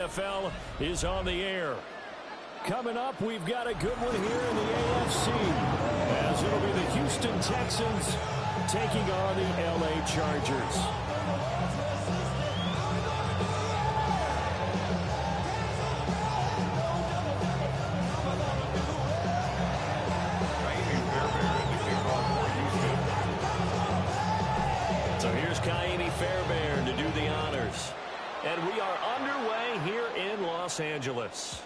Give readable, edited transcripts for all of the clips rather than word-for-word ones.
XFL is on the air. Coming up, we've got a good one here in the AFC, as it'll be the Houston Texans taking on the LA Chargers. So here's Fairbairn to do the honors. And we are underway here in Los Angeles.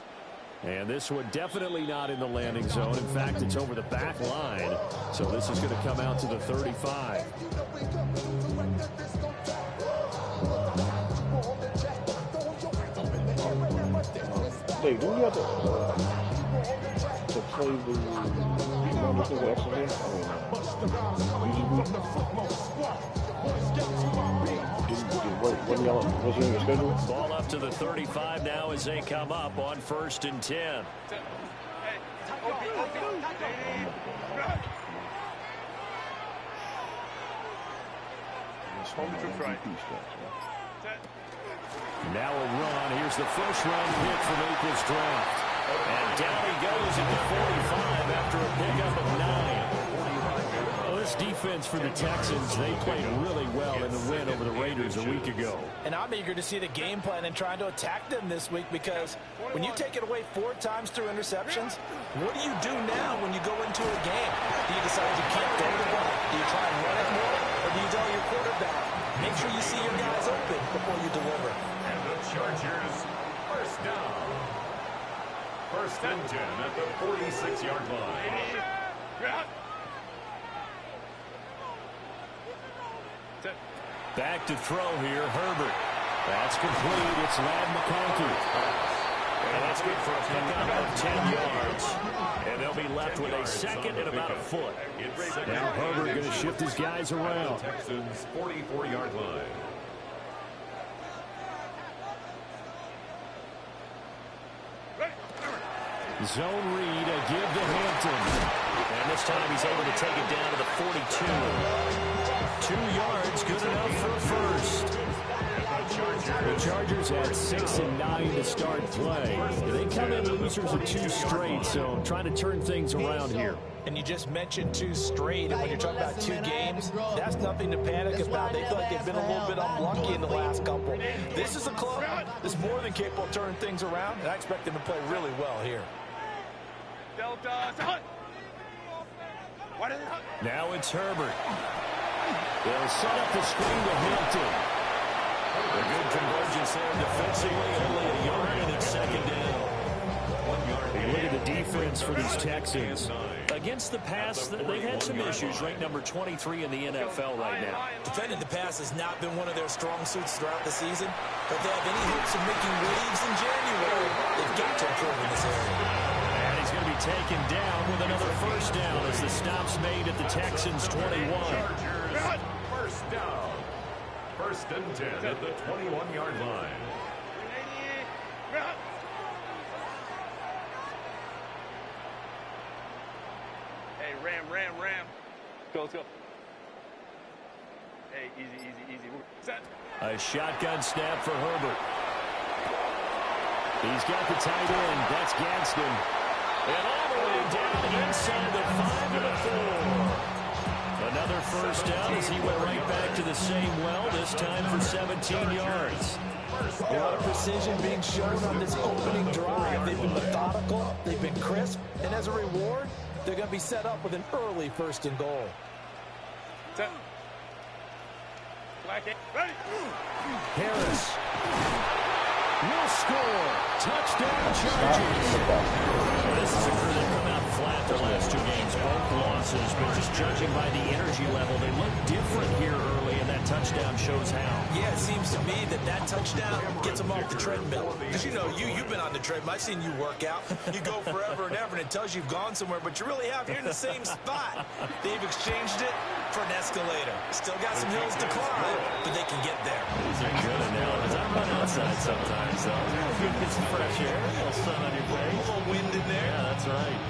And this one definitely not in the landing zone. In fact, it's over the back line. So this is going to come out to the 35. Hey, do we have to play the What's in your schedule? Ball up to the 35 now as they come up on 1st and 10. Now a run. Here's the first-round pick from April's draft. And down he goes at the 45 after a pickup of 9. Well, this defense for the Texans, they played really well in the win over the Raiders a week ago. And I'm eager to see the game plan and trying to attack them this week, because when you take it away 4 times through interceptions, what do you do now when you go into a game? Do you decide you can't throw the ball? Do you try and run it more? Or do you tell your quarterback, make sure you see your guys open before you deliver? And the Chargers, first down. 1st and 10 at the 46-yard line. Back to throw here, Herbert. That's complete. It's Ladd McConkey. And that's good for a pickup of 10 yards. And they'll be left with a second and about a foot. Now Herbert going to shift his guys around. Texans 44-yard line. Zone read, a give to Hampton. And this time he's able to take it down to the 42. 2 yards, good enough for a first. The Chargers had 6 and 9 to start play. They come in losers of 2 straight, so trying to turn things around here. And you just mentioned 2 straight, and when you're talking about 2 games, that's nothing to panic about. They feel like they've been a little bit unlucky in the last couple. This is a club that's more than capable of turning things around, and I expect them to play really well here. Now it's Herbert. They'll set up the screen to Hampton. A good convergence there defensively, only a yard, and it's 2nd down. Hey, look at the defense for these Texans. Against the pass, they've had some issues, ranked number 23 in the NFL right now. Defending the pass has not been one of their strong suits throughout the season, but if they have any hopes of making waves in January, they've got to improve in this area. And he's going to be taken down with another first down as the stop's made at the Texans' 21. Chargers, first down. 1st and 10 at the 21-yard line. Hey, Ram. Go. Hey, easy. Set. A shotgun snap for Herbert. He's got the tight end. That's Gadsden. And all the way down inside the 5 and a 4. Another first down as he went right back to the same well, this time for 17 yards. A lot of precision being shown on this opening drive. They've been methodical, they've been crisp, and as a reward, they're going to be set up with an early 1st and goal. Harris will score. Touchdown Chargers. This is a crew that come out flat their last 2 games, both losses, but just judging by the energy level, they look different here early, and that touchdown shows how. Yeah, it seems to me that touchdown gets them off the treadmill. Because you've been on the treadmill. I've seen you work out. You go forever and ever, and it tells you you've gone somewhere, but you really have. You're in the same spot. They've exchanged it for an escalator. Still got some hills to climb, but they can get there. These are good analogies. I run outside sometimes, though. Get some fresh air, a little sun on your face. A little wind in there. Yeah, that's right.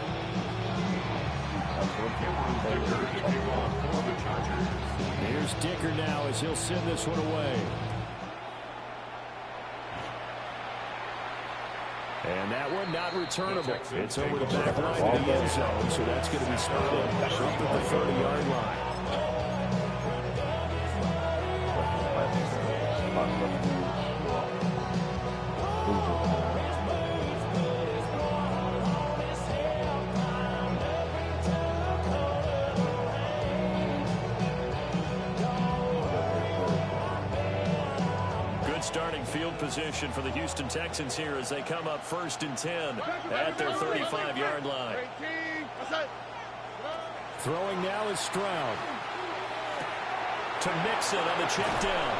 Here's Dicker now as he'll send this one away. And that one not returnable. It's over the back line to the end zone, so that's going to be spotted up at the 30-yard line. Starting field position for the Houston Texans here as they come up 1st and 10 at their 35-yard line. Throwing now is Stroud. To Mixon on the check down.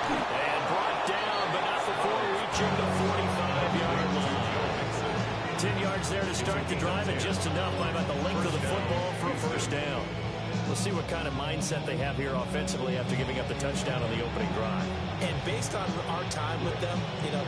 And brought down, but not before reaching the 45-yard line. 10 yards there to start the drive, and just enough by about the length of the football for a first down. We'll see what kind of mindset they have here offensively after giving up the touchdown on the opening drive. And based on our time with them,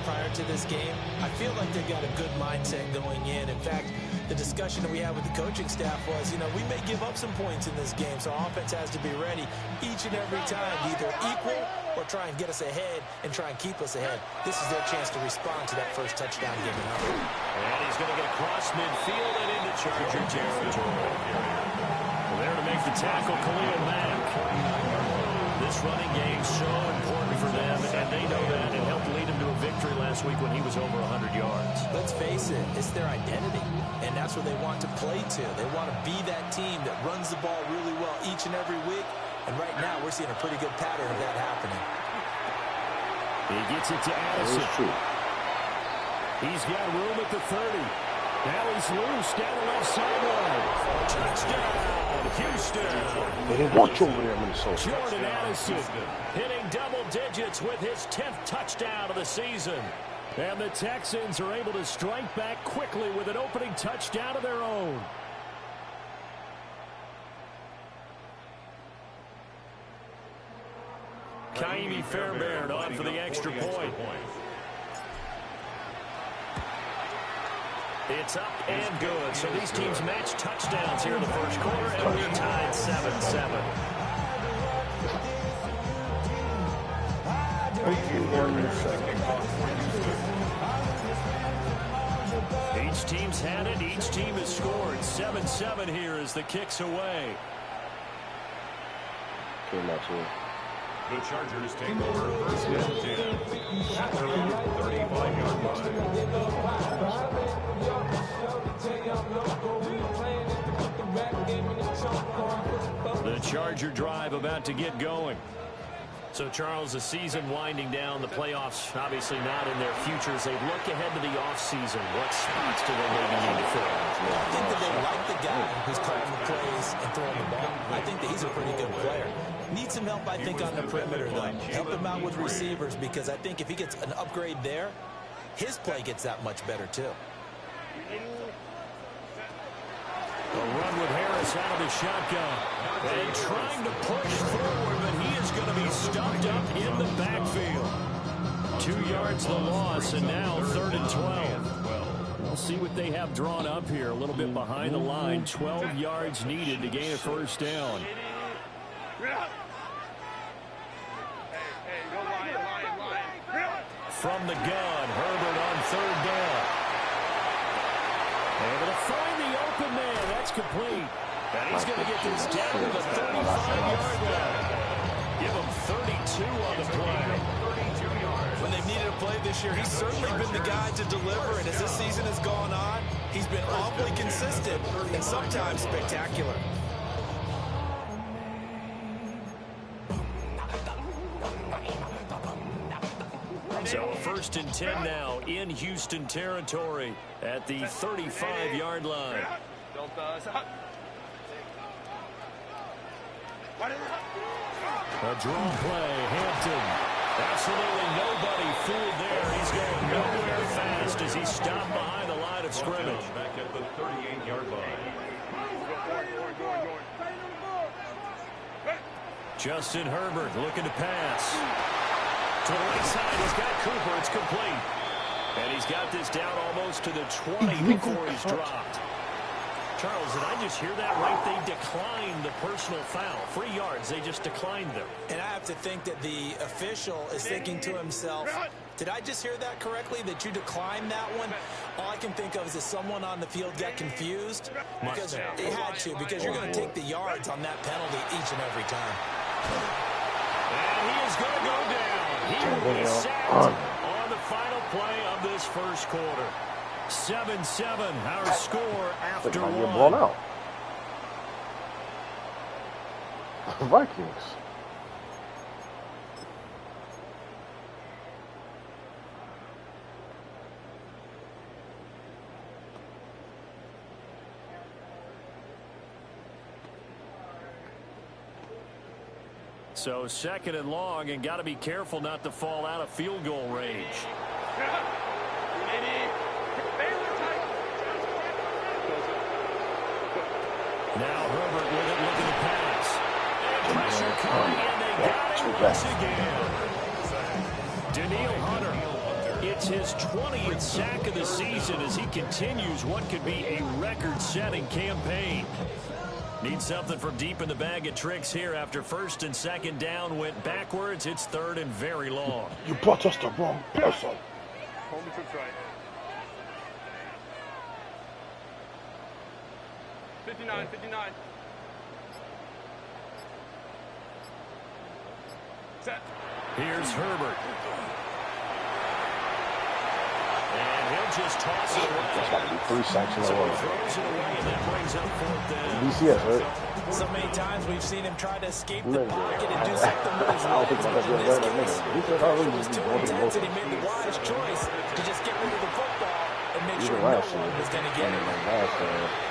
prior to this game, I feel like they've got a good mindset going in. In fact, the discussion that we had with the coaching staff was, we may give up some points in this game, so our offense has to be ready each and every time to either equal or try and get us ahead and try and keep us ahead. This is their chance to respond to that first touchdown given up. And he's going to get across midfield and into Charger territory. There to make the tackle, Khalil Mack. This running game so important for them, and they know that. It helped lead them to a victory last week when he was over 100 yards. Let's face it, it's their identity, and that's what they want to play to. They want to be that team that runs the ball really well each and every week, and right now we're seeing a pretty good pattern of that happening. He gets it to Addison. He's got room at the 30. Now he's loose down the left sideline. Touchdown, Houston. They didn't watch over there, Minnesota. Jordan Addison hitting double digits with his 10th touchdown of the season. And the Texans are able to strike back quickly with an opening touchdown of their own. Kaimi Fairbairn on for the extra point. It's up and good. So these teams match touchdowns here in the first quarter, and we're tied 7-7. Each team's had it. Each team has scored. 7-7 here as the kick's away. The Chargers take over 1st and 10 at their own 35-yard line. The Charger drive about to get going. So, Charles, the season winding down, the playoffs obviously not in their futures. They look ahead to the offseason. What spots do they maybe need to fill? I think that they like the guy who's calling the plays and throwing the ball. I think that he's a pretty good player. Needs some help, I think, on the perimeter, though. Help him out with receivers, because I think if he gets an upgrade there, his play gets that much better, too. A run with Harris out of the shotgun. And trying to push forward, but he is going to be stuffed up in the backfield. 2 yards the loss, and now 3rd and 12. We'll see what they have drawn up here. A little bit behind the line. 12 yards needed to gain a first down. From the gun, Herbert on 3rd down. Able to find the open man. That's complete. And he's going to get this down to the 35-yard line. Give him 32 on the play. When they've needed a play this year, he's certainly been the guy to deliver. And as this season has gone on, he's been awfully consistent and sometimes spectacular. So 1st and 10 now in Houston territory at the 35-yard line. A draw play, Hampton. Absolutely nobody fooled there. He's going nowhere fast as he stopped behind the line of scrimmage. Back at the 38-yard line. Justin Herbert looking to pass. To the right side, he's got Cooper. It's complete. And he's got this down almost to the 20 before he's dropped. Charles, did I just hear that right? They declined the personal foul. 3 yards, they just declined them. And I have to think that the official is thinking to himself, Did I just hear that correctly, that you declined that one? All I can think of is that someone on the field got confused. Because it had to, because you're going to take the yards on that penalty each and every time. And he is going to go down. He will be sacked on the final play of this first quarter. 7-7, our score after one. Get blown out. Vikings. So 2nd and long, and got to be careful not to fall out of field goal range. Now Herbert with it, looking to pass. And pressure coming, and they got it once again. Danielle Hunter, it's his 20th sack of the season as he continues what could be a record-setting campaign. Need something from deep in the bag of tricks here after 1st and 2nd down went backwards. It's 3rd and very long. You brought us the wrong person. Hold the trips right. 59, 59. Set. Here's Herbert. And he'll just toss it away. That's got to be 3 sacks in a So row. he throws it away, and that brings up 4th down. BCS, right? So many times we've seen him try to escape the pocket and do something with his legs. But in this case, he was too intense and he made the wise choice to just get rid of the football and make sure no one was going to get it.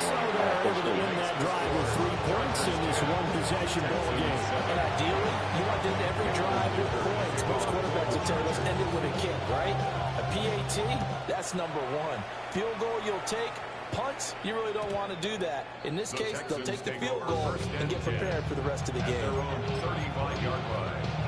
So they're able to win that drive with 3 points in this one-possession ball game. And ideally, you want to end every drive with points. Most quarterbacks will tell us end it with a kick, right? A PAT, that's number 1. Field goal you'll take. Punts, you really don't want to do that. In this case, they'll take the field goal and get prepared for the rest of the game. Their own 35-yard line.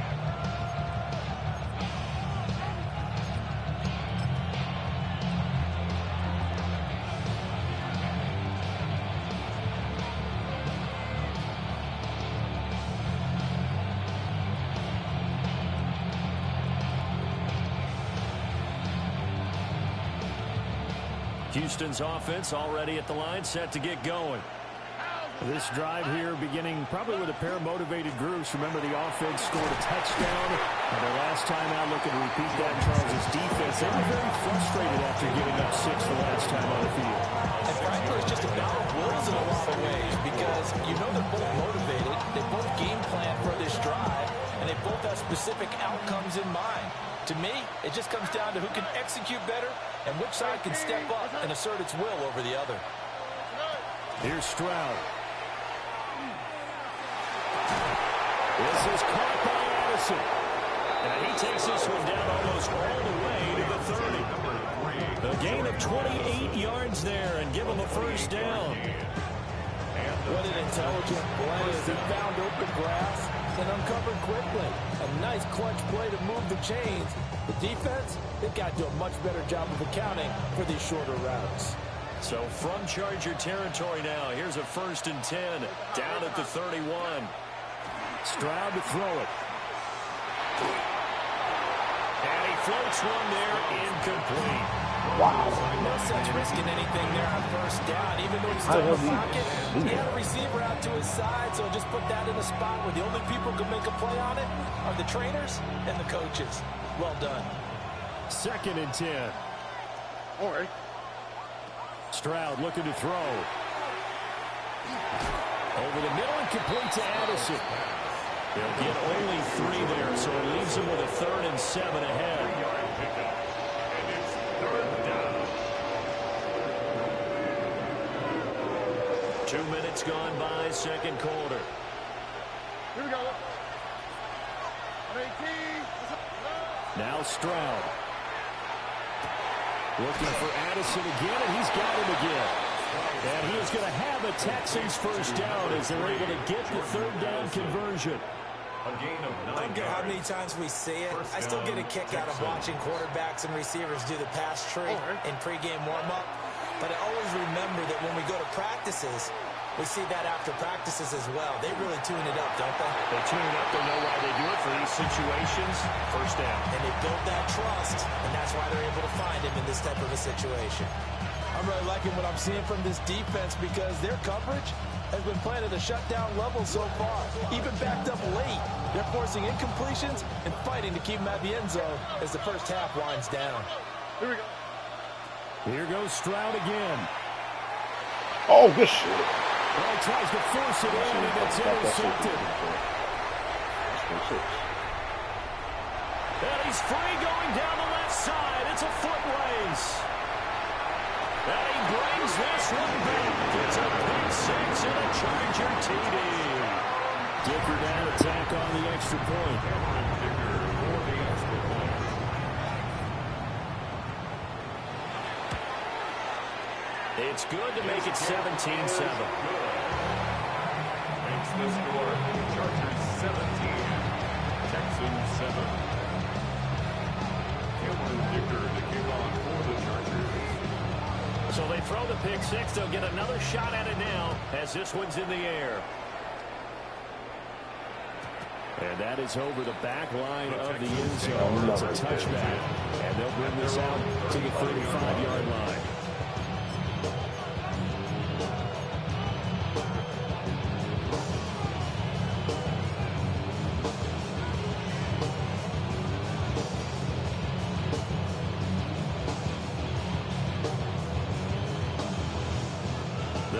Houston's offense already at the line, set to get going. This drive here beginning probably with a pair of motivated groups. Remember, the offense scored a touchdown. And their last time out, looking to repeat that. Charles' defense, they were very frustrated after giving up 6 the last time on the field. And frankly, it's just a battle of wills in a lot of ways because you know they're both motivated. They both game plan for this drive, and they both have specific outcomes in mind. To me, it just comes down to who can execute better and which side can step up and assert its will over the other. Here's Stroud. This is caught by Addison. And he takes this one down almost all the way to the 30. A gain of 28 yards there and give him a first down. What an intelligent play as he found open grass and uncovered quickly. A nice clutch play to move the chains. The defense, they've got to do a much better job of accounting for these shorter routes. So from Charger territory now, here's a 1st and 10 down at the 31. Stroud to throw it. And he floats one there, incomplete. Wow. No sense risking anything there on 1st down. Even though he's still in the pocket, he had a receiver out to his side, so just put that in a spot where the only people who can make a play on it are the trainers and the coaches. Well done. 2nd and 10. All right. Stroud looking to throw. Over the middle and complete to Addison. They'll get only 3 there, so it leaves them with a 3rd and 7 ahead. And it's 3rd down. 2 minutes gone by, 2nd quarter. Here we go. 18. Now Stroud. Looking for Addison again, and he's got him again. And he is going to have a Texans first down as they're able to get the 3rd down conversion. A gain of 9 I don't care how many yards. times we see it. I still get a kick out of watching quarterbacks and receivers do the pass tree in pregame warm-up. But I always remember that when we go to practices, We see that after practices as well. They really tune it up, don't they? They tune it up. They know why they do it for these situations. First down. And they build that trust, and that's why they're able to find him in this type of a situation. I'm really liking what I'm seeing from this defense because their coverage has been playing at a shutdown level so far. Even backed up late, they're forcing incompletions and fighting to keep them at the end zone as the first half winds down. Here we go. Here goes Stroud again. Oh, good shit. Well, he tries to force it in, and it's intercepted. And he's free going down the left side. It's a foot race. And he brings this one back. It's a pick six and a Charger TD. Dicker down attack on the extra point. It's good to make it 17-7. Makes the score. Chargers 17. Texans 7. Cameron Dicker to kick off for the Chargers. So they throw the pick six. They'll get another shot at it now as this one's in the air. And that is over the back line of the end zone. It's a touchback. And they'll bring this out to the 35-yard line.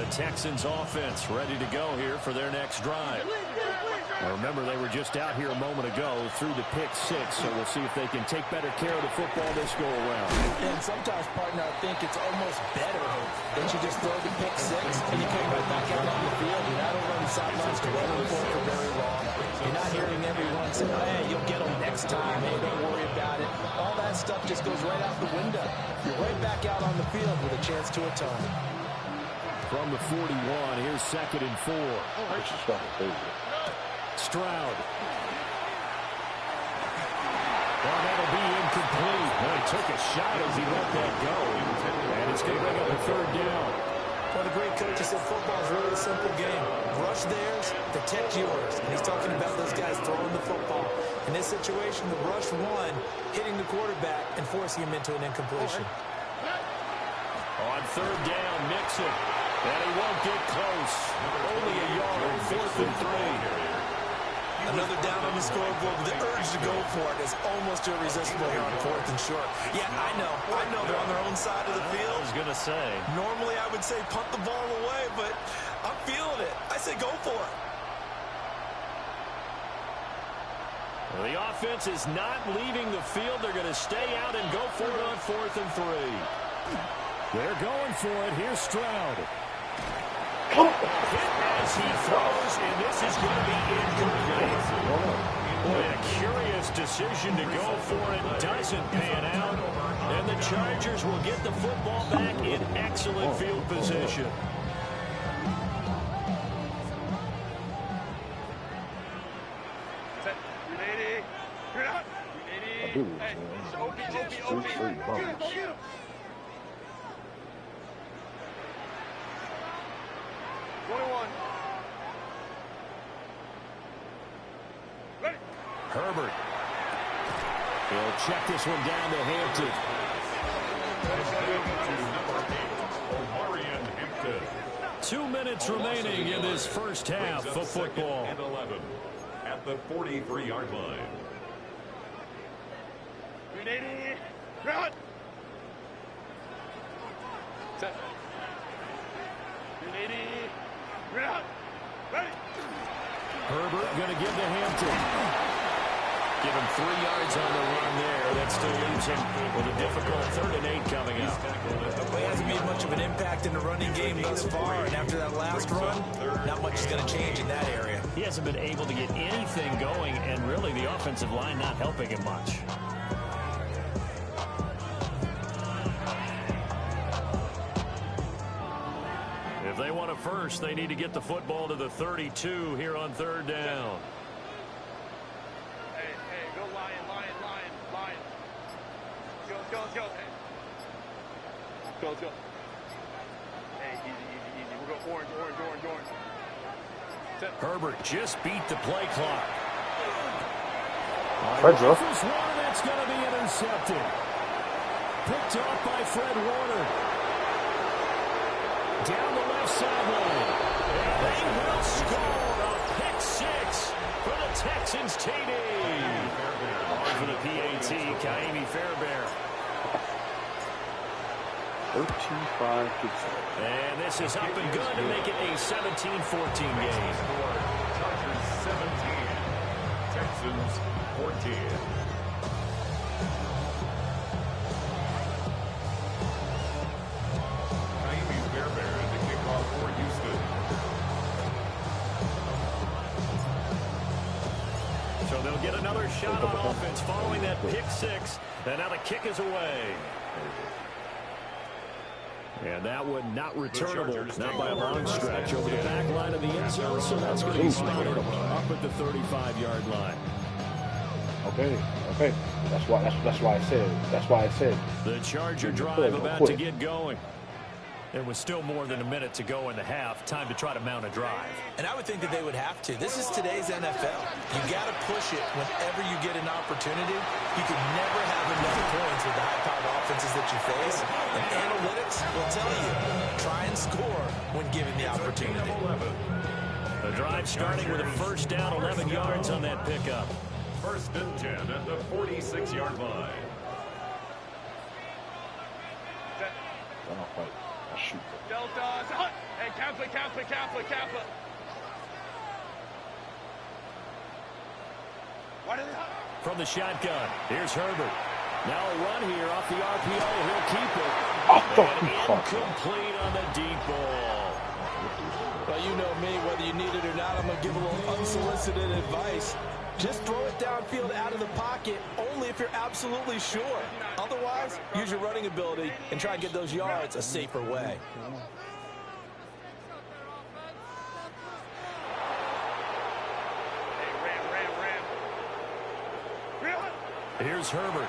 Texans offense ready to go here for their next drive. Now remember, they were just out here a moment ago through the pick six, so we'll see if they can take better care of the football this go around. And sometimes, partner, I think it's almost better that you just throw the pick six and you come right back out on the field. You're not over on the sidelines dwelling for it for very long. You're not hearing everyone say, hey, you'll get them next time. Hey, don't worry about it. All that stuff just goes right out the window. You're right back out on the field with a chance to atone. From the 41, here's 2nd and 4. Stroud. Well, that'll be incomplete. Well, he took a shot as he let that go. And it's going to bring up a 3rd down. Well, the great coach said football is really a simple game. Rush theirs, protect yours. And he's talking about those guys throwing the football. In this situation, the rush one, hitting the quarterback and forcing him into an incompletion. On 3rd down, Mixon. And he won't get close. Only a yard, 4th and 3. Another down on the scoreboard. The urge to go for it is almost irresistible here on 4th and short. Yeah, I know they're on their own side of the field. I was going to say. Normally I would say punt the ball away, but I'm feeling it. I say go for it. Well, the offense is not leaving the field. They're going to stay out and go for it on 4th and 3. They're going for it. Here's Stroud. Hit as he throws, and this is going to be incomplete. Boy, a curious decision to go for it. Doesn't pan out. And the Chargers will get the football back in excellent field position. Ready? You're out. Ready? Hey, OB. 21. Ready. Herbert. He'll check this one down to Hampton. 2 minutes remaining in this first half of football. And 11 at the 43-yard line. Ready? Run. Set. Ready? Run. Ready. Herbert going to give to Hampton. Give him 3 yards on the run there. That still leaves him with a difficult 3rd and 8 coming up. Well, he hasn't made much of an impact in the running game thus far, and after that last run, not much is going to change in that area. He hasn't been able to get anything going, and really the offensive line not helping him much. If they want a first, they need to get the football to the 32 here on 3rd down. Go Lion. Go. Hey. Go. Hey, easy. Herbert just beat the play clock. Fredro. This one, that's going to be intercepted. Picked off by Fred Warner. Down the left sideline. And they will score a pick six for the Texans TD. For the PAT, Kaimi Fairbairn. 13-5 kicks. And this is up and good to make it a 17-14 game. Chargers 17, Texans 14. Kaimi Fairbairn to kick off for Houston. So they'll get another shot on offense following that pick six. And now the kick is away. And that one not returnable, not by a long stretch, over the back line of the end zone, so that's going to be spotted up at the 35-yard line. Okay. That's why I said. The Charger drive about to get going. There was still more than a minute to go in the half. Time to try to mount a drive. And I would think that they would have to. This is today's NFL. You got to push it whenever you get an opportunity. You can never have enough points with the high-powered offenses that you face. And analytics will tell you, try and score when given the opportunity. The drive starting with a first down, 11 yards on that pickup. First and 10 at the 46-yard line. I'll fight. I'll shoot. Delta. Hey, Kaplan. From the shotgun, here's Herbert. Now a run here off the RPO. He'll keep it. I thought he caught that. Incomplete on the deep ball. Well, you know me, whether you need it or not, I'm going to give a little unsolicited advice. Just throw it downfield out of the pocket, only if you're absolutely sure. Otherwise, use your running ability and try and get those yards a safer way. Here's Herbert.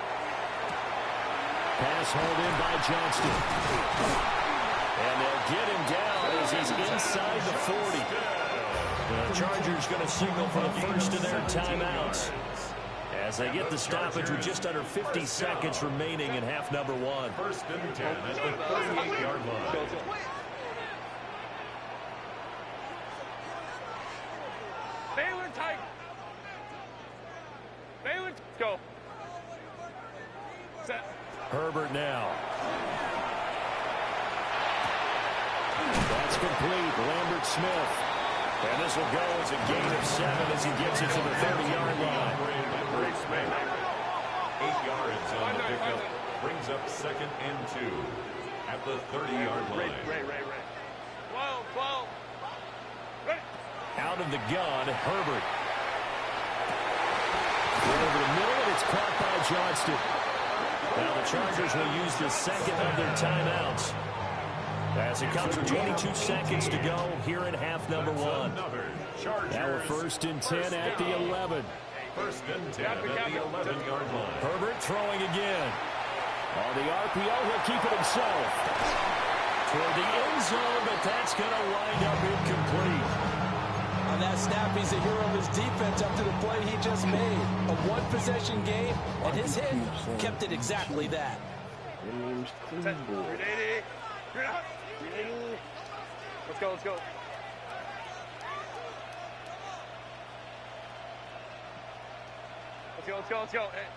Pass hauled in by Johnston. And they'll get him down as he's inside the 40. The Chargers going to signal for the first of their timeouts as they get the stoppage with just under 50 seconds remaining in half number one. First and 10 at the 38-yard line. Baylor tight. Baylor, go. Set. Herbert now. That's complete. Lambert Smith. And this will go as a gain of 7 as he gets it to the 30-yard line. 8 yards on the pickup. Brings up second and 2 at the 30-yard line. Ray. 12. Ready. Out of the gun, Herbert. Over the middle, and it's caught by Johnston. Now the Chargers will use the second of their timeouts as it comes with 22 seconds to go here in half number one. Now a first and 10 at the 11. First and 10 at the 11-yard line. Herbert throwing again. On the RPO, he'll keep it himself. Toward the end zone, but that's going to wind up incomplete. On that snap, he's a hero of his defense up to the play he just made. A one-possession game, and his hit kept it exactly that. Set. 380. You're out. 380. Let's go. Let's go. Hey.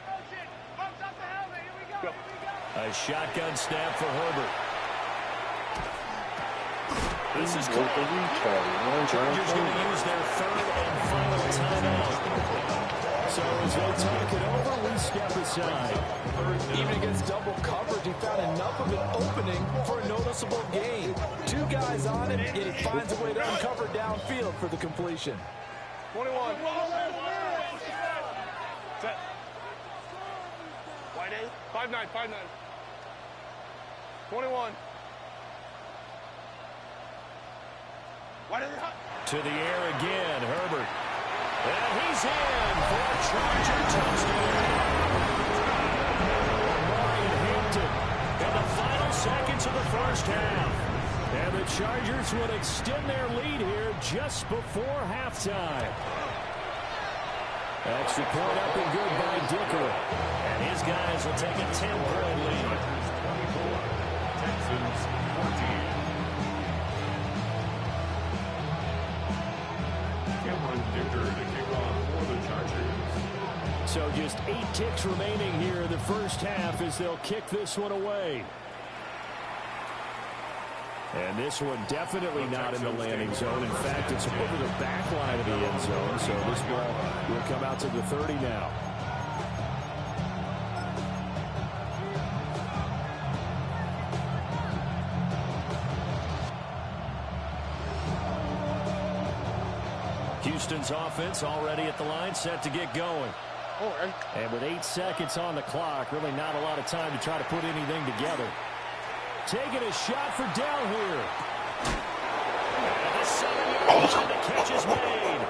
Motion. Bumps up the helmet. Here we go. A shotgun snap for Herbert. This is called. Chargers going to use their third and final timeout. So as they talk it over, we step aside. Even against double coverage, he found enough of an opening for a noticeable gain. 2 guys on it, yet he finds a way to uncover downfield for the completion. 21. Set. Wide eight. 5'9". 21. To the air again, Herbert. And he's in for a Charger touchdown. Hampton in the final seconds of the first first half. And the Chargers would extend their lead here just before halftime. Extra point up and good by Dicker. And his guys will take a 10-point lead. Texans 14. Cameron Dicker to kick off for the Chargers. So just 8 ticks remaining here in the first half as they'll kick this one away. And this one definitely not in the landing zone. In fact, it's over the back line of the end zone. So this ball will come out to the 30 now. Houston's offense already at the line, set to get going. And with 8 seconds on the clock, really not a lot of time to try to put anything together. Taking a shot for Dell here. And the 7-yard line, the catch is made.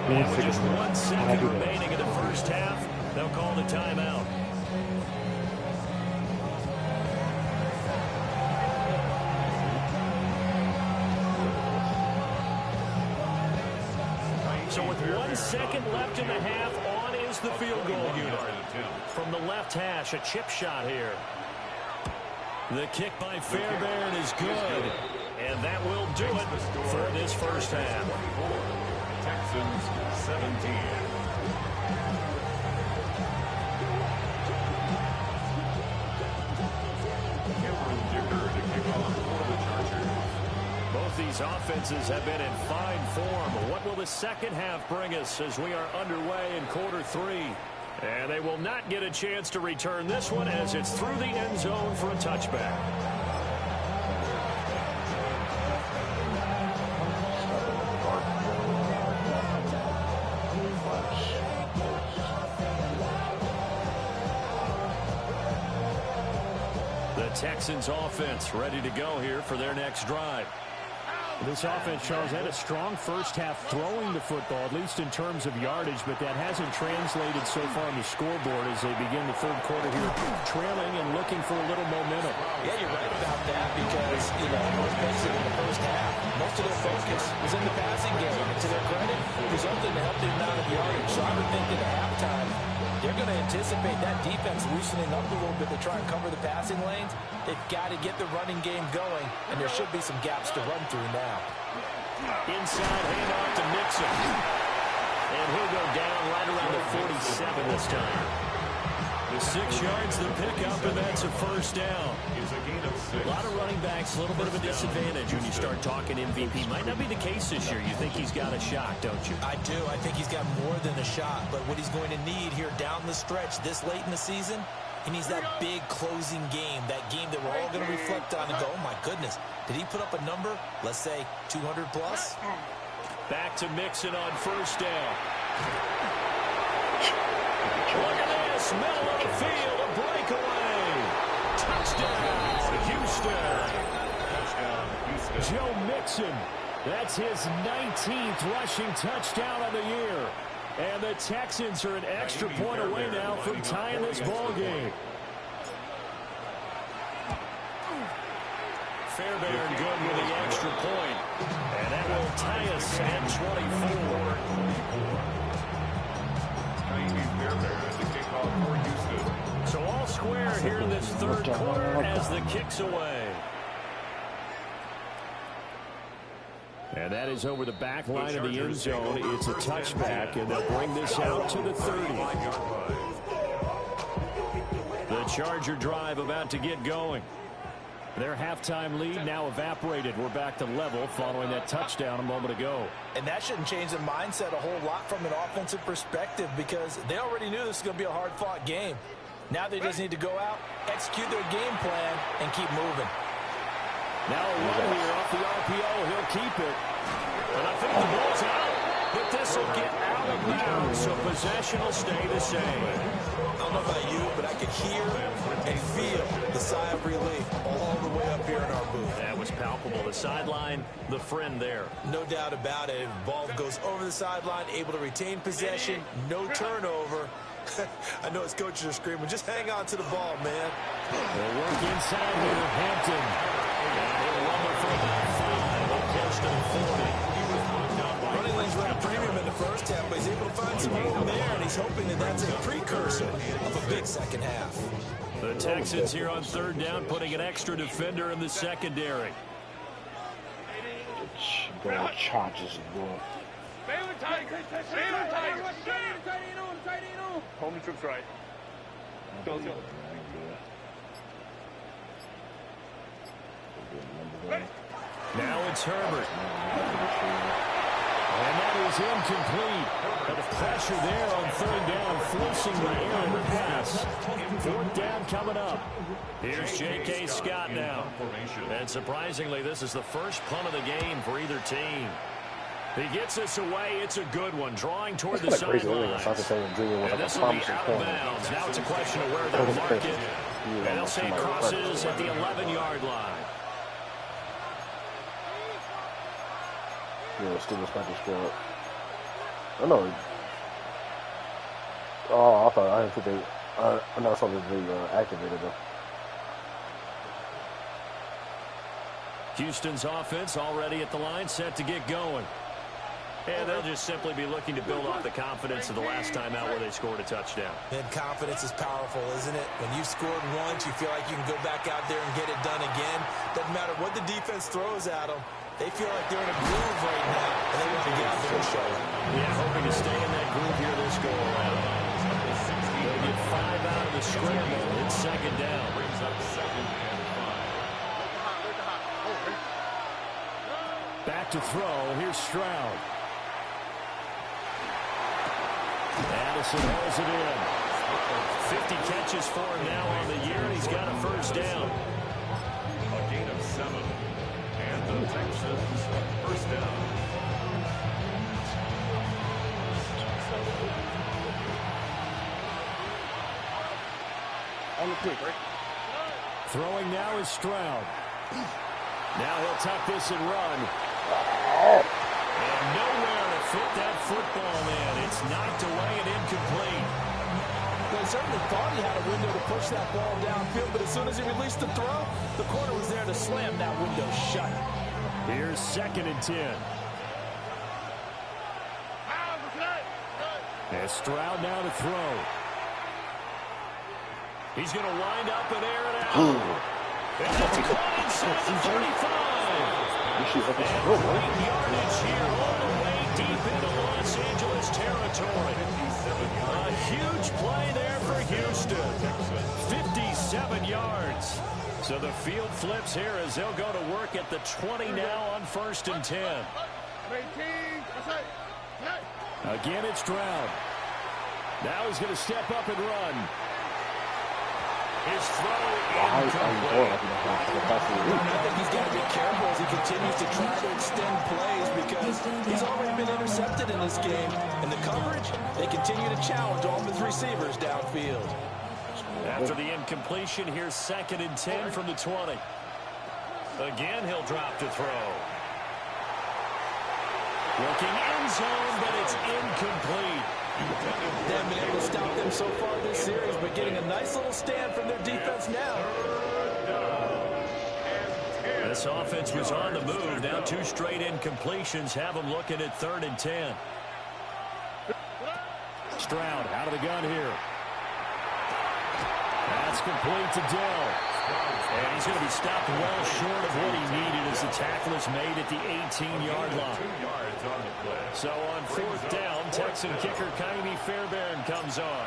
And with just 1 second remaining in the first half, they'll call the timeout. So with 1 second left in the half, on is the field goal unit. From the left hash, a chip shot here. The kick by Fairbairn is good. And that will do it for this first half. Texans 17. Cameron Dicker to kick off for the Chargers. Both these offenses have been in fine form. What will the second half bring us as we are underway in quarter 3? And they will not get a chance to return this one as it's through the end zone for a touchback. The Texans offense ready to go here for their next drive. This offense, Charles, had a strong first half throwing the football, at least in terms of yardage, but that hasn't translated so far on the scoreboard as they begin the third quarter here, trailing and looking for a little momentum. Yeah, you're right about that because, let's face it, in the first half, most of their focus was in the passing game. And to their credit, it resulted in a healthy amount of yardage. So I would think that at halftime, they're going to anticipate that defense loosening up a little bit to try and cover the passing lanes. They've got to get the running game going, and there should be some gaps to run through now. Inside handoff to Mixon. And he'll go down right around the 47 this time. The 6 yards, the pickup, and that's a first down. A lot of running backs, a little bit of a disadvantage when you start talking MVP. Might not be the case this year. You think he's got a shot, don't you? I do. I think he's got more than a shot. But what he's going to need here down the stretch this late in the season, he needs that big closing game, that game that we're all going to reflect on and go, oh, my goodness, did he put up a number, let's say, 200 plus? Back to Mixon on first down. Look at this, middle of the field, a breakaway. Touchdown, Houston. Joe Mixon, that's his 19th rushing touchdown of the year. And the Texans are an extra point away now from tying this ball game. Fairbairn good with the extra point. And that will tie us at 24. So all square here in this third quarter as the kick's away. And that is over the back line of the end zone. It's a touchback, and they'll bring this out to the 30. The Charger drive about to get going. Their halftime lead now evaporated. We're back to level following that touchdown a moment ago. And that shouldn't change their mindset a whole lot from an offensive perspective because they already knew this was going to be a hard-fought game. Now they just need to go out, execute their game plan, and keep moving. Now a run here off the RPO. He'll keep it. And I think the ball's out, but this will get out of bounds, so possession will stay the same. I don't know about you, but I could hear and feel the sigh of relief all the way up here in our booth. That was palpable. The sideline, the friend there. No doubt about it. Ball goes over the sideline, able to retain possession, no turnover. I know his coaches are screaming, just hang on to the ball, man. They'll work inside here, Hampton. And he'll rumble for about 5, up close to the 40. Running lanes were at a premium in the first half, but he's able to find some room there, and he's hoping that that's a precursor of a big second half. The Texans here on third down, putting an extra defender in the secondary. Go Chargers and go. Homie trips right. Go. Now it's Herbert. And that is incomplete. But the pressure there on third down, forcing the errant pass. Fourth down coming up. Here's J.K. Scott now. And surprisingly, this is the first punt of the game for either team. He gets this away. It's a good one. Drawing toward the sideline. And this will be out of bounds. Now it's a question of where they'll mark it. And they'll say it crosses at the 11-yard line. Yeah, still was not squad. I know. Oh, I thought I didn't think they. I know something they activated though. Houston's offense already at the line, set to get going. And they'll just simply be looking to build off the confidence of the last time out where they scored a touchdown. And confidence is powerful, isn't it? When you've scored once, you feel like you can go back out there and get it done again. Doesn't matter what the defense throws at them. They feel like they're in a groove right now, and they want to get out there and show it. Yeah, hoping to stay in that groove here this go-around. They'll get 5 out of the scramble. It's second down. Brings up 2nd and 5. Back to throw. Here's Stroud. Addison holds it in. 50 catches for him now on the year, and he's got a first down. A gain of 7. And the Texans first down. On the quick, right? Throwing now is Stroud. Now he'll tuck this and run. And nowhere to fit that football in. It's knocked away and incomplete. Well, he certainly thought he had a window to push that ball downfield, but as soon as he released the throw, the corner was there to slam that window shut. Here's 2nd and 10. And Stroud now to throw. He's going to wind up and air it out. And that's caught inside the 35. And great yardage here all the way deep into Los Angeles territory. A huge play there for Houston. 57 yards. So the field flips here as they'll go to work at the 20 now on 1st and 10. Again, it's Stroud. Now he's going to step up and run. His throw incomplete. I think he's got to be careful as he continues to try to extend plays because he's already been intercepted in this game. And the coverage, they continue to challenge all of his receivers downfield. After the incompletion, here's 2nd and 10 from the 20. Again, he'll drop to throw. Looking end zone, but it's incomplete. They haven't been able to stop them so far this series, but getting a nice little stand from their defense now. This offense was on the move. Now 2 straight incompletions have them looking at 3rd and 10. Stroud out of the gun here. That's complete to Dell. And he's going to be stopped well short of what he needed as the tackle is made at the 18-yard line. 2 yards on the play. So on 4th down, Texan kicker Kaimi Fairbairn comes on.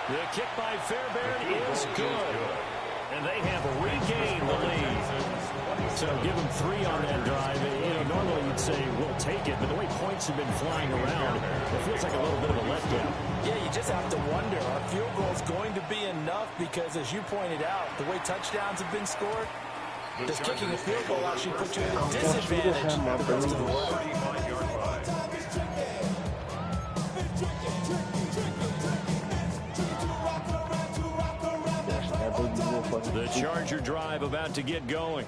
The kick by Fairbairn is good. And they have regained the lead. So give them 3 on that drive. You know, normally you'd say we'll take it, but the way points have been flying around, it feels like a little bit of a letdown. Yeah, you just have to wonder, are field goals going to be enough? Because as you pointed out, the way touchdowns have been scored, does kicking a field goal actually put you at a disadvantage the rest of the way? 35-yard line. The Charger drive about to get going.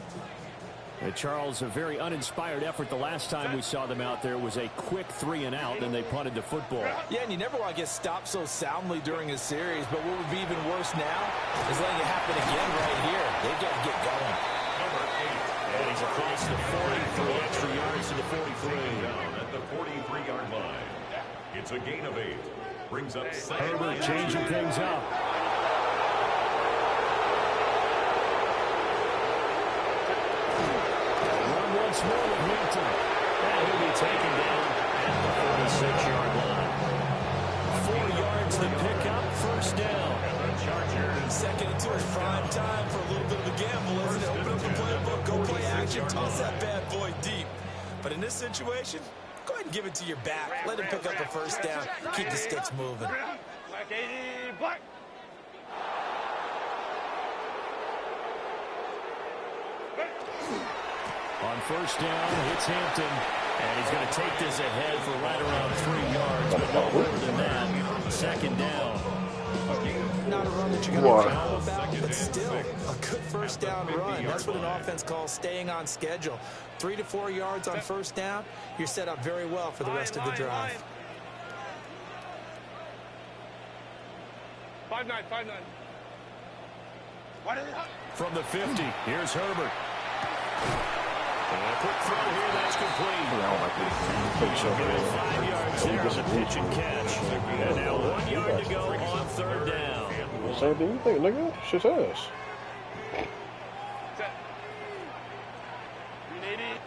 Charles, a very uninspired effort the last time we saw them out there was a quick 3-and-out, then they punted the football. Yeah, and you never want to get stopped so soundly during a series, but what would be even worse now is letting it happen again right here. They've got to get going. And he's across the 40, 3 extra yards to the 43. Down at the 43-yard line. It's a gain of 8. Brings up Herbert changing things up. Once more with Hampton. And he'll be taken down at the 46-yard line. 4 yards to pick up, first down. Second and 2 is prime time for a little bit of a gamble, isn't it? Open up the playbook, go play action, toss that bad boy deep. But in this situation, go ahead and give it to your back. Let him pick up a first down. Keep the sticks moving. Black 80, black. On first down, it's Hampton. And he's going to take this ahead for right around 3 yards. But no more than that. Second down. Not a run that you're going to know about, but still a good first down run. That's what an offense calls staying on schedule. 3 to 4 yards on first down, you're set up very well for the rest of the drive. 5-9, 5-9. From the 50, here's Herbert. And a quick throw here, that's complete. 5 yards there on the pitch and catch. And now 1 yard to go on third down. Same thing you think, nigga. Shit's ass. Set. 380.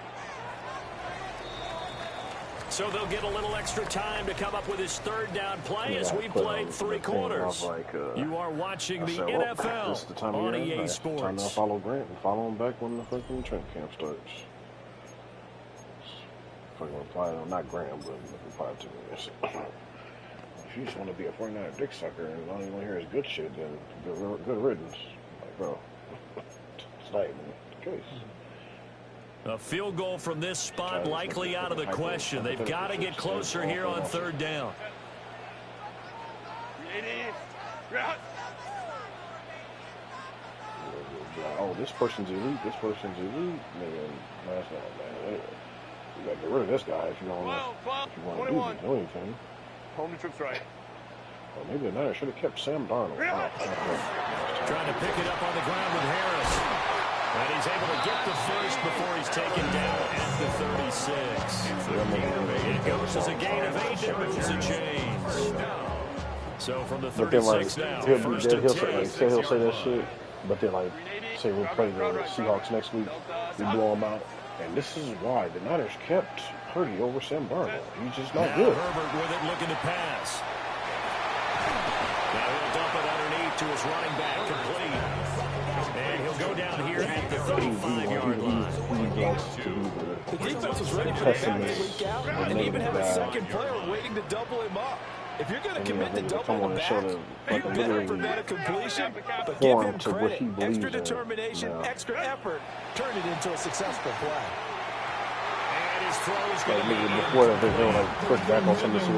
So they'll get a little extra time to come up with his third down play as we played 3 quarters. You are watching the NFL this is the time on of year, EA Sports. Time to follow Grant and follow him back when the fucking training camp starts. Fucking reply, not Graham, but reply to me. If you just want to be a 49er dick sucker and all you want to hear is good shit, then good riddance. Like, bro, it's not even the case. A field goal from this spot likely out of the question. They've got to get closer here on third down. 380. Route. Oh, this person's elite. This person's elite. Man, that's not bad. You got to get rid of this guy if you want to do anything. Home to trips right. Well, maybe the Niners should have kept Sam Darnold. Trying to pick it up on the ground with Harris. And he's able to get the first before he's taken down at the 36. It goes as a gain of 8 that moves the chains. So from the 36 now, first and 10. He'll say that shit, but then like, say we play the Seahawks next week, we blow them out. And this is why the Niners kept Purdy over Sam Darnold. He's just not good. Herbert with it, looking to pass. Now he'll dump it underneath to his running back, complete. And he'll go down here at the 35-yard line. He wants to be The defense was ready for that week out, and even have a second player waiting to double him up. If you're going to commit to doubling him back, you better prevent a completion, but give him credit. Extra determination, extra effort, turn it into a successful play. And his throw's going to be before they were like push back on some of the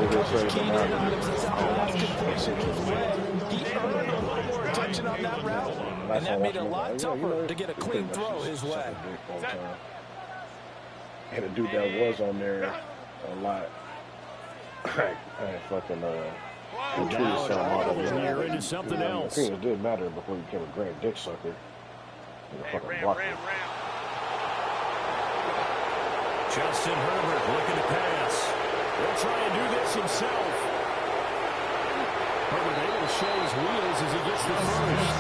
He earned a little more attention on that route, and that made it a lot tougher to get a clean throw his way. And the dude that was on there a lot. I fucking You're into something else. It did matter before you became a grand dick sucker. Justin Herbert looking to pass. He'll try and do this himself. Herbert able to show his wheels as he gets the first.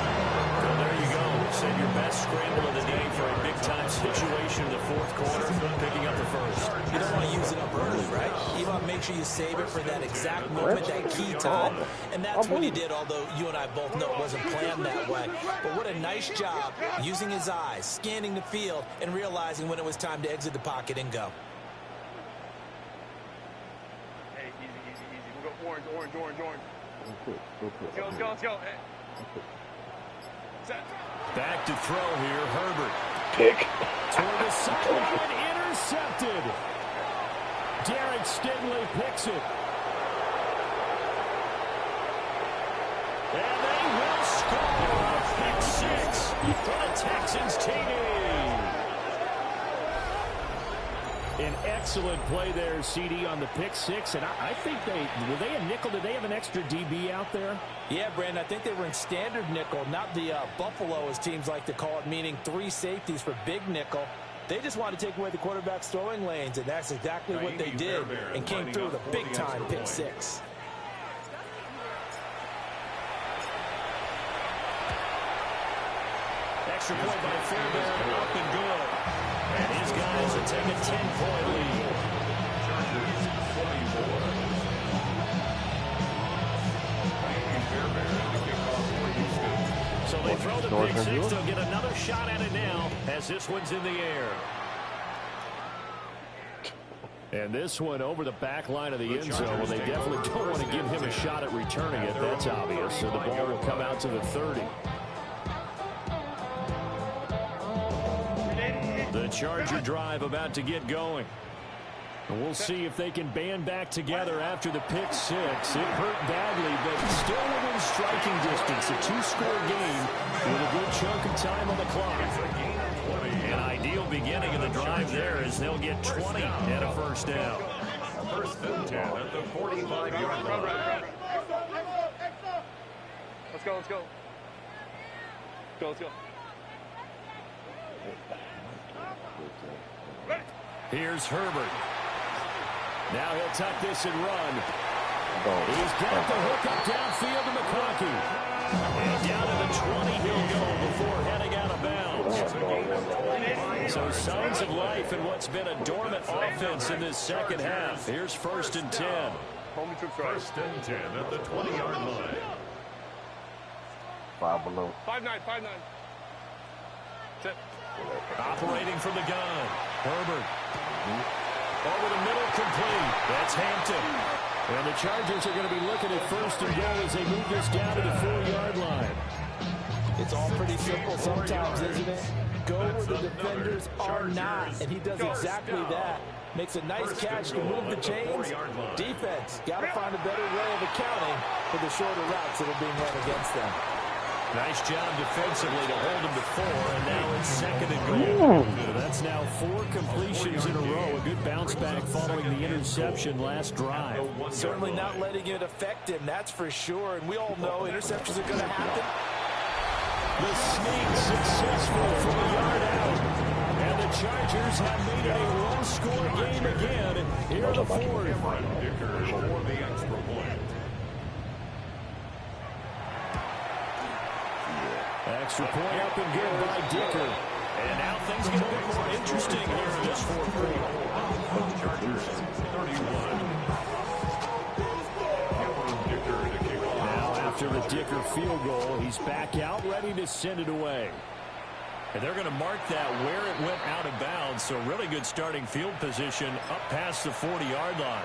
Well, there you go. Save your best scramble of the day for a big-time situation in the fourth quarter, picking up the first. You don't want to use it up early, right? You want to make sure you save it for that exact moment, that key time. And that's what he did, although you and I both know it wasn't planned that way. But what a nice job using his eyes, scanning the field, and realizing when it was time to exit the pocket and go. Hey, easy. We'll go orange. Let's go. Hey. Set. Back to throw here, Herbert. Pick. Toward the sideline, intercepted. Derek Stingley picks it. And they will score. Pick 6 for the Texans TD. An excellent play there, CD, on the pick six. And I think were they a nickel? Did they have an extra DB out there? Yeah, Brandon, I think they were in standard nickel, not the Buffalo, as teams like to call it, meaning 3 safeties for big nickel. They just wanted to take away the quarterback's throwing lanes, and that's exactly what they did, and came through with a big-time pick six. Extra point by Fairbairn, up and good. And his guys will take a 10-point lead. Chargers 24. So they throw the pick six. They'll get another shot at it now as this one's in the air. And this one over the back line of the end zone. Well, they definitely don't want to give him a shot at returning it. That's obvious. So the ball will come out to the 30. The Charger drive about to get going. And we'll see if they can band back together after the pick six. It hurt badly, but still within striking distance. A 2-score game with a good chunk of time on the clock. An ideal beginning of the drive there as they'll get 20 and a first down. First and 10 at the 45-yard line. Let's go, let's go. Let's go. Here's Herbert. Now he'll tuck this and run. He's got the hook up downfield to McConkey. And down to the 20 he'll go before heading out of bounds. So signs of life in what's been a dormant offense in this second half. Here's first and 10. First and 10 at the 20-yard line. 5 below. 5-9. Operating from the gun. Herbert. Over the middle, complete. That's Hampton. And the Chargers are going to be looking at first and goal as they move this down to the 4-yard line. It's all pretty simple sometimes, isn't it? Go where the defenders are not, and he does exactly that. Makes a nice catch to move the chains. Defense, got to find a better way of accounting for the shorter routes that are being run against them. Nice job defensively to hold him to 4, and now it's second and goal. That's now 4 completions in a row. A good bounce back following the interception last drive. Certainly not letting it affect him, that's for sure. And we all know interceptions are going to happen. The sneak successful from a yard out. And the Chargers have made it a one-score game again here in the fourth. Dicker for the extra point. Extra point up and good by Dicker. And now things get a bit more interesting here in this fourth quarter. Chargers 31. Now after the Dicker field goal, he's back out, ready to send it away. And they're going to mark that where it went out of bounds. So really good starting field position up past the 40-yard line.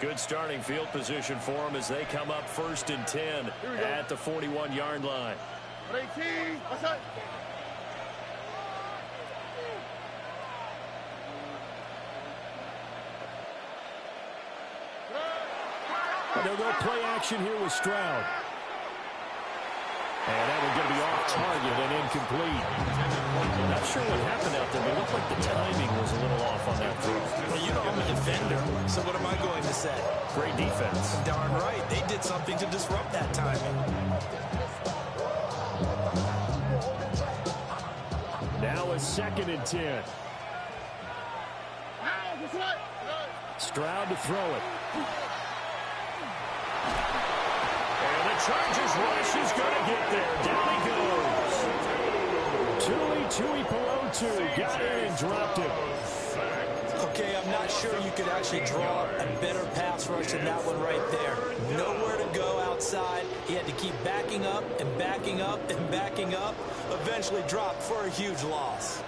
Good starting field position for them as they come up first and 10 at the 41-yard line. They'll go play action here with Stroud. And that one's going to be off target and incomplete. Not sure what happened out there, but it looked like the timing was a little off on that throw. Well, you know I'm a defender, so what am I going to say? Great defense. Darn right. They did something to disrupt that timing. Now a second and 10. Stroud to throw it. And the Chargers rush is going to get there. Down he goes. Tui Pelotu got it and dropped it. Okay, I'm not sure you could actually draw a better pass rush than that one right there. Nowhere to go outside. He had to keep backing up and backing up and backing up. Eventually dropped for a huge loss.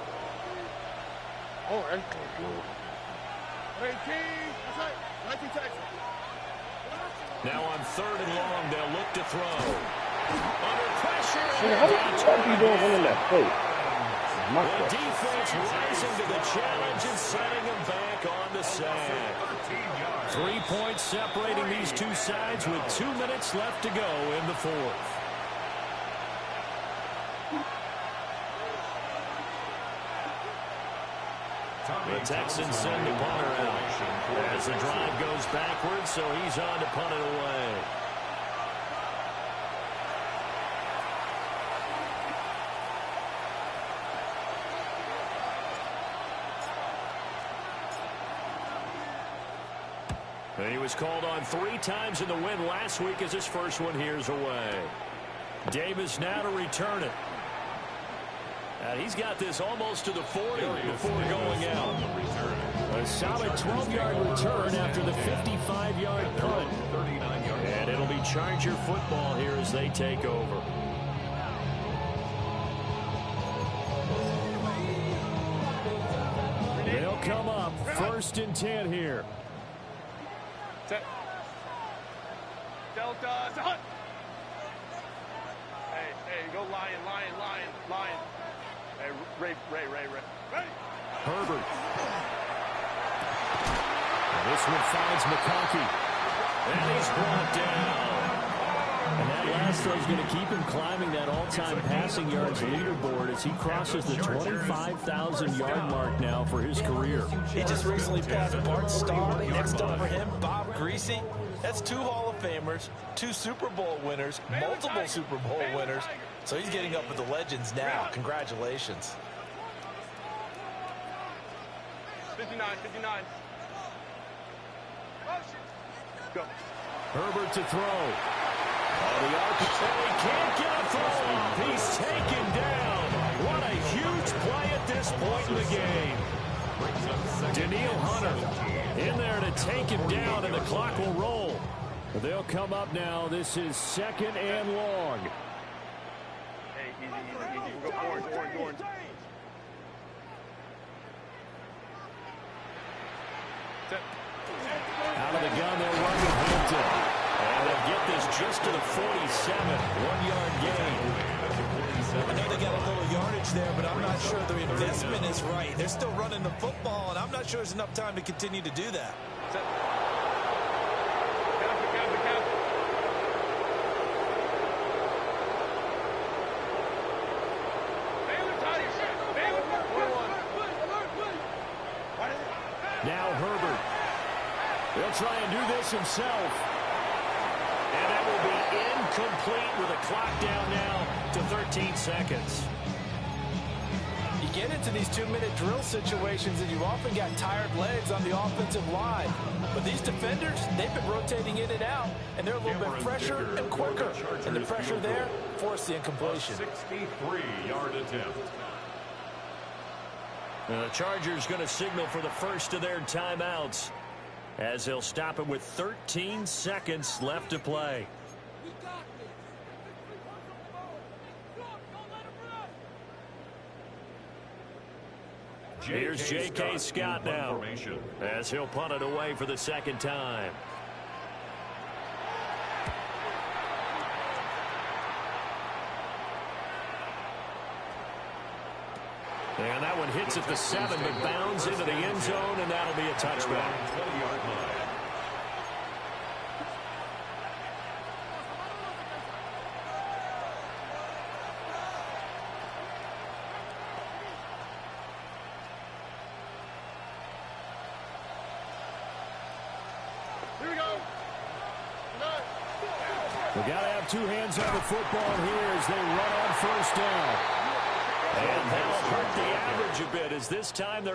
Now on third and long, they'll look to throw. Under pressure. How are you doing in that play? The defense rising to the challenge and setting them back on the sack. 3 points separating these two sides with 2 minutes left to go in the fourth. The Texans send the punter out as the drive goes backwards, so he's on to punt it away. And he was called on 3 times in the win last week as his first one here's away. Davis now to return it. And he's got this almost to the 40 before going out. A solid 12-yard return after the 55-yard punt. And it'll be Charger football here as they take over. They'll come up 1st and 10 here. Delta. Hey, go lion. Hey, Ray. Herbert. This one finds McConkey. And he's brought down. And that last throw is going to keep him climbing that all-time passing yards leaderboard as he crosses the 25,000-yard mark now for his career. He just recently passed Bart Starr. Next up for him, Bob Greasy. That's 2 Hall of Famers, 2 Super Bowl winners, multiple Super Bowl winners. So he's getting up with the legends now. Congratulations. 59. Go. Herbert to throw. The architect can't get a throw off. He's taken down. What a huge play at this point in the game. Daniil Hunter in there to take him down, and the clock will roll. They'll come up now. This is 2nd and long. Hey, easy. Go orange. Out of the gun, they'll run with Hampton. And they'll get this just to the 47. 1-yard gain. I know they got a little yardage there, but I'm not sure the investment is right. They're still running the football, and I'm not sure there's enough time to continue to do that. Now Herbert. He'll try and do this himself. And that will be incomplete with a clock down now to 13 seconds. You get into these 2-minute drill situations, and you've often got tired legs on the offensive line. But these defenders, they've been rotating in and out, and they're a little bit fresher and quicker. And the pressure there forced the incompletion. 63-yard attempt. The Chargers going to signal for the first of their timeouts as they'll stop it with 13 seconds left to play. Here's J.K. Scott now as he'll punt it away for the 2nd time. And that one hits at the 7, but bounds into the end zone, and that'll be a touchback. 20-yard line. Here we go. We got to have 2 hands on the football here as they run on 1st down. And that'll hurt the average a bit as this time they're